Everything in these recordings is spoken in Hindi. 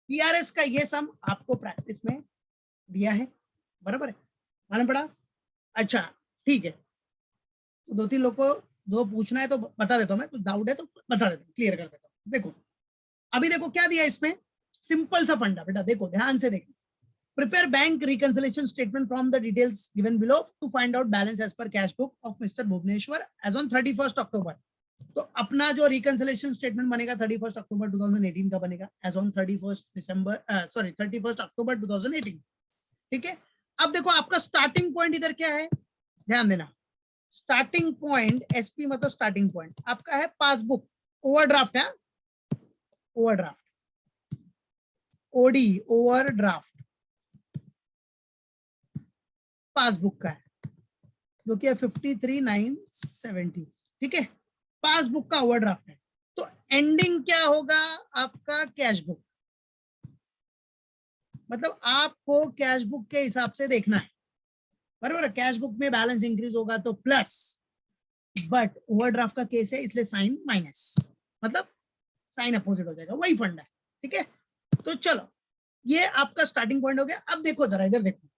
पीआरएस का ये सम आपको प्रैक्टिस में दिया है, बराबर है, मालूम पड़ा। अच्छा ठीक है, तो दो तीन लोग को दो पूछना है तो बता देता हूं मैं, कुछ डाउट है तो बता देता हूँ, क्लियर कर देता हूँ। देखो अभी देखो क्या दिया इसमें, सिंपल सा फंडा बेटा, देखो ध्यान से देखो। Prepare bank reconciliation statement from the details given below to find out balance as per cash book of mister Bhuvneshwar as on 31 October. तो अपना जो रिकंसिलिएशन स्टेटमेंट बनेगा 31 अक्टूबर 2018 का बनेगा, एज ऑन 31 अक्टूबर 2018। ठीक है, अब देखो आपका स्टार्टिंग पॉइंट इधर क्या है, ध्यान देना। स्टार्टिंग पॉइंट एसपी मतलब स्टार्टिंग पॉइंट आपका है पासबुक, ओवरड्राफ्ट है, ओवरड्राफ्ट, ओडी ओवरड्राफ्ट पासबुक का है, जो कि है 53,970। ठीक है, पासबुक का ओवरड्राफ्ट है। तो एंडिंग क्या होगा आपका, कैश बुक, मतलब आपको कैश बुक के हिसाब से देखना है, बराबर। कैश बुक में बैलेंस इंक्रीज होगा तो प्लस, बट ओवरड्राफ्ट का केस है इसलिए साइन माइनस, मतलब साइन अपोजिट हो जाएगा, वही फंड है। ठीक है, तो चलो ये आपका स्टार्टिंग पॉइंट हो गया। अब देखो जरा इधर देखो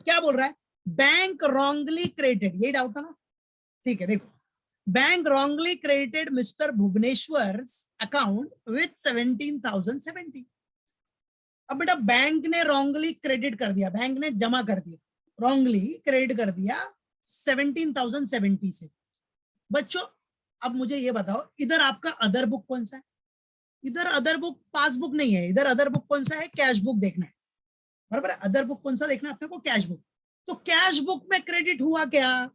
क्या बोल रहा है, बैंक रॉन्गली क्रेडिटेड, यही डाउट था ना। ठीक है, देखो bank wrongly credited mister Bhuvneshwar account with 17,070। अब बेटा बैंक ने रॉन्गली क्रेडिट कर दिया, बैंक ने जमा कर दिया, रॉन्गली क्रेडिट कर दिया 17,070 से। बच्चों अब मुझे ये बताओ, इधर आपका अदर बुक कौन सा है, इधर अदर बुक पासबुक नहीं है, इधर अदर बुक कौन सा है, कैश बुक देखना है, बराबर है। अदर बुक कौन सा देखना है अपने को, कैश बुक। तो कैश बुक में क्रेडिट हुआ क्या,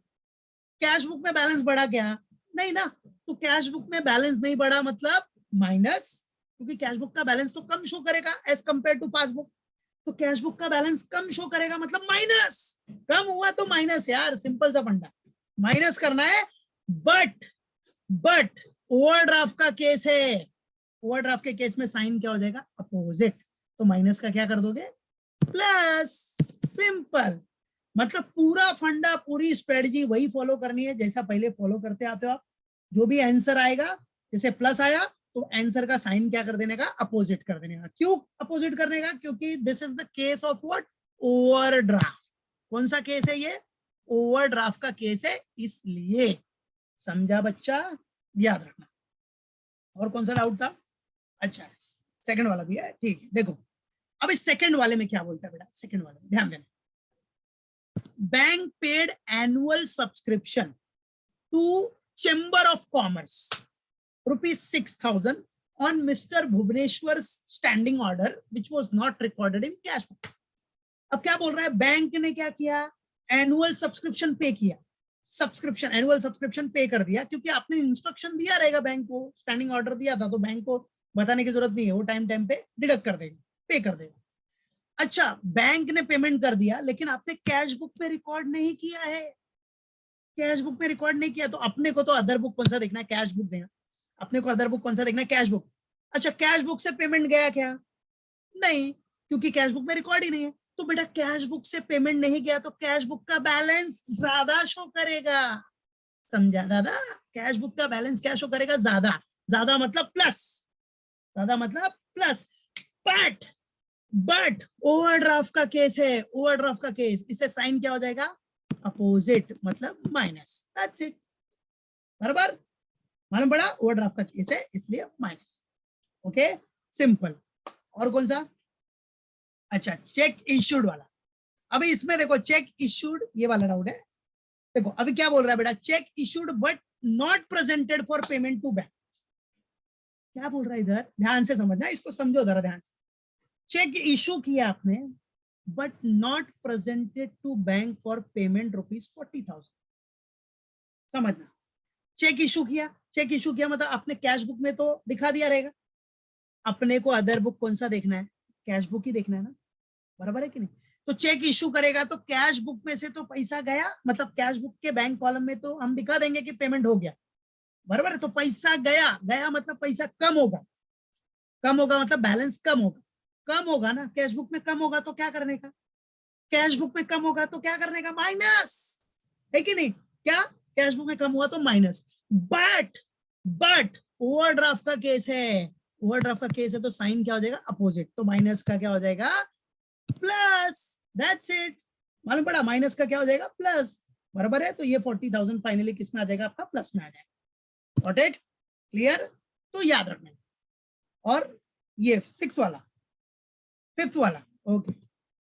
कैश बुक में बैलेंस बढ़ा क्या, नहीं ना। तो कैश बुक में बैलेंस नहीं बढ़ा मतलब माइनस, क्योंकि कैश बुक का बैलेंस तो कम शो करेगा एज कंपेयर टू पासबुक। तो कैश बुक का बैलेंस कम शो करेगा मतलब माइनस, कम हुआ तो माइनस यार, सिंपल सा फंडा, माइनस करना है। बट ओवरड्राफ्ट का केस है, ओवरड्राफ्ट के केस में साइन क्या हो जाएगा, अपोजिट। तो माइनस का क्या कर दोगे, प्लस, सिंपल। मतलब पूरा फंडा, पूरी स्ट्रेटजी वही फॉलो करनी है जैसा पहले फॉलो करते आते हो आप। जो भी आंसर आएगा, जैसे प्लस आया तो आंसर का साइन क्या कर देने का, अपोजिट कर देने का। क्यों अपोजिट करने का, क्योंकि this is the case of what, overdraft. कौन सा केस है ये, ओवरड्राफ्ट का केस है, इसलिए। समझा बच्चा, याद रखना। और कौन सा डाउट था, अच्छा सेकंड वाला भी है, ठीक है। देखो अब इस सेकंड वाले में क्या बोलता है बेटा, सेकंड वाले में ध्यान देना। Bank paid annual subscription to chamber of commerce ₹6,000 on Mr. Bhuvneshwar's standing order which was not recorded in cash book। अब क्या बोल रहा है, बैंक ने क्या किया, एनुअल सब्सक्रिप्शन पे किया, सब्सक्रिप्शन एनुअल सब्सक्रिप्शन पे कर दिया, क्योंकि आपने इंस्ट्रक्शन दिया रहेगा बैंक को, स्टैंडिंग ऑर्डर दिया था तो बैंक को बताने की जरूरत नहीं है, वो टाइम टाइम पे डिडक्ट कर देगा, पे कर देगा। अच्छा बैंक ने पेमेंट कर दिया लेकिन आपने कैश बुक में रिकॉर्ड नहीं किया है, कैश बुक में रिकॉर्ड नहीं किया, तो अपने को तो अदर बुक कौन सा देखना है, कैश बुक देना, अपने को अदर बुक कौन सा देखना है, कैश बुक। अच्छा कैश बुक से पेमेंट गया क्या, नहीं, क्योंकि कैश बुक में रिकॉर्ड ही नहीं है। तो बेटा कैश बुक से पेमेंट नहीं गया तो कैश बुक का बैलेंस ज्यादा शो करेगा, समझा दादा। कैश बुक का बैलेंस क्या शो करेगा, ज्यादा, ज्यादा मतलब प्लस, ज्यादा मतलब प्लस। बट ओवरड्राफ्ट का केस है, ओवरड्राफ्ट का केस, इससे साइन क्या हो जाएगा, अपोजिट मतलब माइनस, दैट्स इट, बराबर। मालूम पड़ा, ओवरड्राफ्ट का केस है इसलिए माइनस, ओके सिंपल। और कौन सा, अच्छा चेक इश्यूड वाला। अभी इसमें देखो चेक इश्यूड, ये वाला डाउट है। देखो अभी क्या बोल रहा है बेटा, cheque issued but not presented for payment to bank. क्या बोल रहा है इधर, ध्यान से समझना, इसको समझो जरा ध्यान से। चेक इशू किया आपने but not presented to bank for payment ₹40,000, समझना। चेक इशू किया, चेक इशू किया मतलब आपने कैश बुक में तो दिखा दिया रहेगा, अपने को अदर बुक कौन सा देखना है, कैश बुक ही देखना है ना, बराबर है कि नहीं। तो चेक इशू करेगा तो कैश बुक में से तो पैसा गया, मतलब कैश बुक के बैंक कॉलम में तो हम दिखा देंगे कि पेमेंट हो गया, बराबर है। तो पैसा गया, गया मतलब पैसा कम होगा, कम होगा मतलब बैलेंस कम होगा, कम होगा ना, कैश बुक में कम होगा तो क्या करने का, कैश बुक में कम होगा तो क्या करने का, माइनस, है कि नहीं, क्या कैश बुक में कम हुआ तो माइनस। बट ओवरड्राफ्ट का केस है, ओवरड्राफ्ट का केस है तो साइन क्या हो जाएगा, अपोजिट, तो माइनस का क्या हो जाएगा, प्लस, दैट्स इट। मालूम पड़ा, माइनस का क्या हो जाएगा, प्लस, बराबर है। तो ये 40,000 फाइनली किस में आ जाएगा, आपका प्लस में आ जाएगा। गॉट इट, क्लियर, तो याद रखना। और ये सिक्स वाला, फिफ्थ वाला, ओके,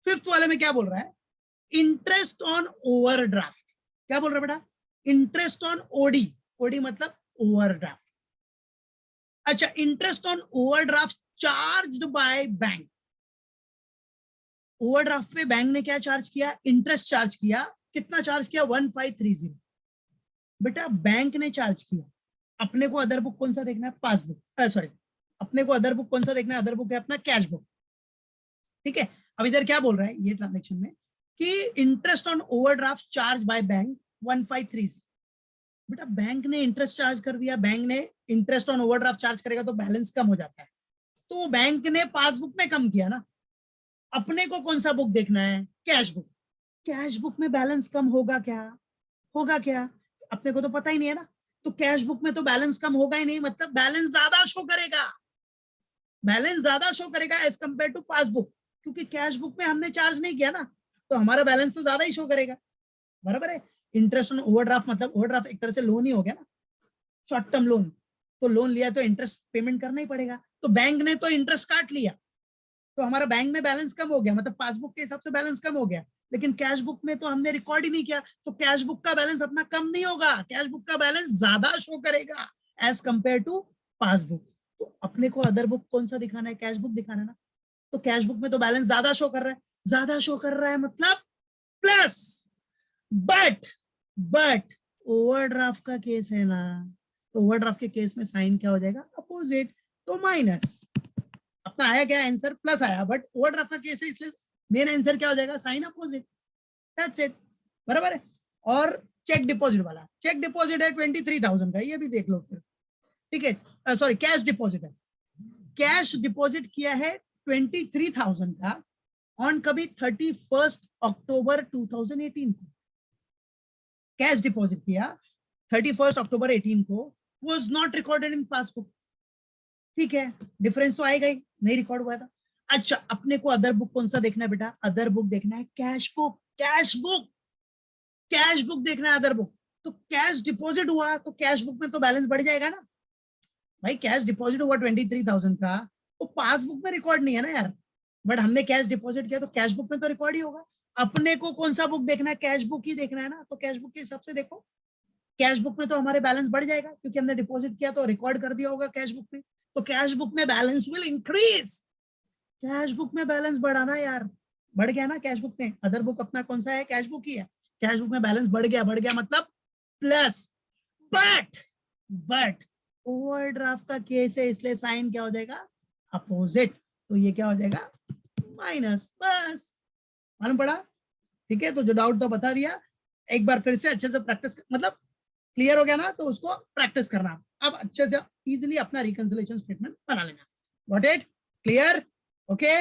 फिफ्थ वाले में क्या बोल रहा है, इंटरेस्ट ऑन ओवरड्राफ्ट, क्या बोल रहा है बेटा, इंटरेस्ट ऑन ओडी, ओडी मतलब ओवरड्राफ्ट। अच्छा, interest on overdraft charged by bank, overdraft पे बैंक ने क्या चार्ज किया, इंटरेस्ट चार्ज किया, कितना चार्ज किया, 1530। बेटा बैंक ने चार्ज किया, अपने को अदर बुक कौन सा देखना है, पासबुक, सॉरी, अपने को अदर बुक कौन सा देखना है, अदर बुक है अपना कैश बुक, ठीक है। अब इधर क्या बोल रहा है ये ट्रांजेक्शन में कि interest on overdraft charge by bank 1530। बेटा बैंक ने इंटरेस्ट चार्ज कर दिया, बैंक ने इंटरेस्ट ऑन ओवरड्राफ्ट चार्ज करेगा तो बैलेंस कम हो जाता है, तो बैंक ने पासबुक में कम किया ना। अपने को कौन सा बुक देखना है, कैश बुक, कैश बुक में बैलेंस कम होगा क्या, होगा क्या, अपने को तो पता ही नहीं है ना, तो कैश बुक में तो बैलेंस कम होगा ही नहीं, मतलब बैलेंस ज्यादा शो करेगा, बैलेंस ज्यादा शो करेगा एज कंपेयर टू पासबुक, क्योंकि कैश बुक में हमने चार्ज नहीं किया ना, तो हमारा बैलेंस तो ज्यादा ही शो करेगा, बराबर है। इंटरेस्ट ऑन ओवरड्राफ्ट मतलब ओवरड्राफ्ट एक तरह से लोन ही हो गया ना, शॉर्ट टर्म लोन, तो लोन लिया तो इंटरेस्ट पेमेंट करना ही पड़ेगा, तो बैंक ने तो इंटरेस्ट काट लिया, तो हमारा बैंक में बैलेंस कम हो गया, मतलब पासबुक के हिसाब से बैलेंस कम हो गया, लेकिन कैश बुक में तो हमने रिकॉर्ड ही नहीं किया, तो कैश बुक का बैलेंस अपना कम नहीं होगा, कैश बुक का बैलेंस ज्यादा शो करेगा एज कंपेयर टू पासबुक। तो अपने को अदर बुक कौन सा दिखाना है, कैश बुक दिखाना है ना, तो कैश बुक में तो बैलेंस ज्यादा शो कर रहा है, ज्यादा शो कर रहा है मतलब प्लस, बट ओवरड्राफ्ट का केस है ना, तो ओवरड्राफ्ट के केस में साइन क्या हो जाएगा, अपोजिट, तो माइनस। अपना आया क्या आंसर, प्लस आया, बट ओवरड्राफ्ट का केस है इसलिए मेन आंसर क्या हो जाएगा, साइन अपोजिट, दैट्स इट, बराबर है। और चेक डिपॉजिट वाला, चेक डिपॉजिट है 23,000 का, ये भी देख लो फिर, ठीक है, सॉरी कैश डिपॉजिट है, कैश डिपॉजिट किया है 23,000 का ऑन कभी 31 अक्टूबर 2018 को, कैश डिपॉजिट किया 31 अक्टूबर 18 को, was not recorded in passbook, ठीक है, डिफरेंस तो आएगा ही, नहीं रिकॉर्ड हुआ था। अच्छा, अपने को अदर बुक कौन सा देखना है बेटा, अदर बुक देखना है cash book, cash book, cash book देखना है अदर बुक, तो कैश डिपॉजिट हुआ तो कैश बुक में तो बैलेंस बढ़ जाएगा ना भाई, कैश डिपॉजिट हुआ 23,000 का, वो पासबुक में रिकॉर्ड नहीं है ना यार, बट हमने कैश डिपॉजिट किया तो कैश बुक में तो रिकॉर्ड ही होगा। अपने को कौन सा बुक देखना है, कैश बुक ही देखना है ना, तो कैश बुक के हिसाब से देखो, कैश बुक में तो हमारे बैलेंस बढ़ जाएगा क्योंकि हमने डिपॉजिट किया तो रिकॉर्ड कर दिया होगा कैश बुक में, तो कैश बुक में balance will increase, cash book में बैलेंस बढ़ाना यार, बढ़ गया ना कैश बुक में, अदर बुक अपना कौन सा है, कैश बुक ही है, कैश बुक में बैलेंस बढ़ गया मतलब प्लस, बट ओवरड्राफ्ट का केस है इसलिए साइन क्या हो जाएगा, अपोजिट, तो ये क्या हो जाएगा, माइनस, बस, मालूम पड़ा, ठीक है। तो जो डाउट तो बता दिया, एक बार फिर से अच्छे से प्रैक्टिस, मतलब क्लियर हो गया ना, तो उसको प्रैक्टिस करना, अब अच्छे से इजीली अपना रिकंसिलिएशन स्टेटमेंट बना लेना, गॉट इट, क्लियर, ओके।